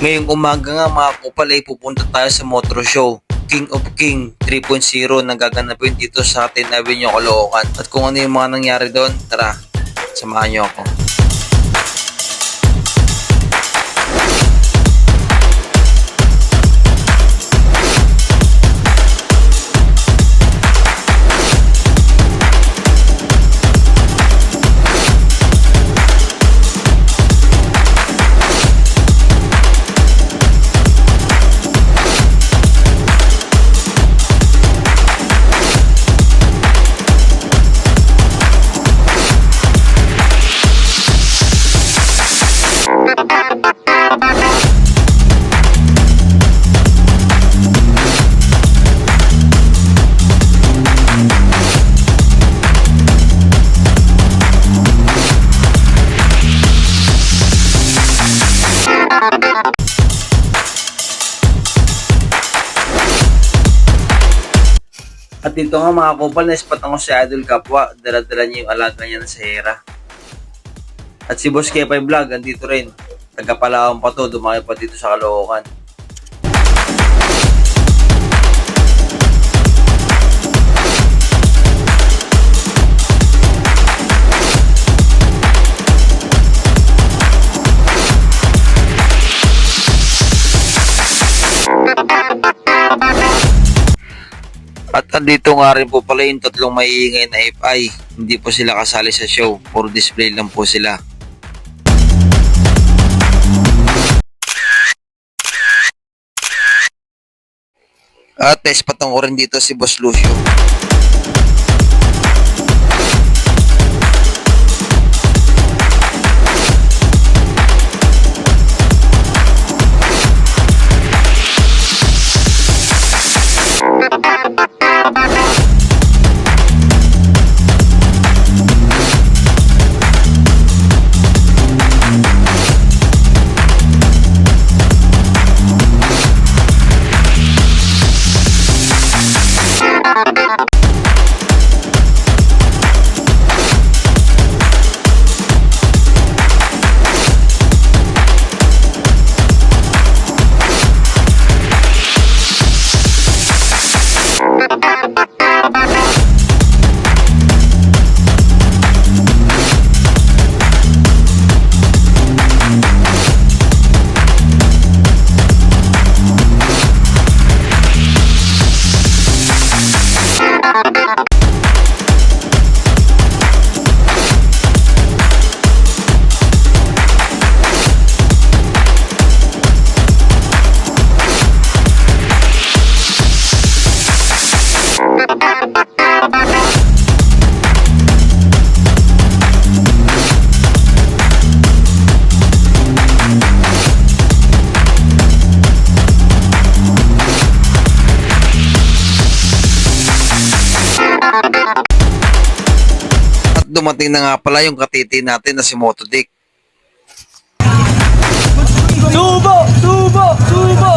Ngayong umaga nga mga kupal ay pupunta tayo sa motor show King of King 3.0 na gaganapin dito sa atin Avenue Caloocan. At kung ano yung mga nangyari doon, tara, samahan nyo ako. At dito nga mga kupal, na-spot ako si Idol Kapwa. Dala-dala niya yung alaga niya na sa Hera. At si Boss Kepay Vlog, andito rin. Taga-Palawan pa to, dumaki pa dito sa Caloocan. At andito nga rin po pala yung tatlong maiingay na FI. Hindi po sila kasali sa show. For display lang po sila. At naspatong ko rin dito si Boss Lucio. Dumating na nga pala yung katiti natin na si Motodick. Subo! Subo! Subo!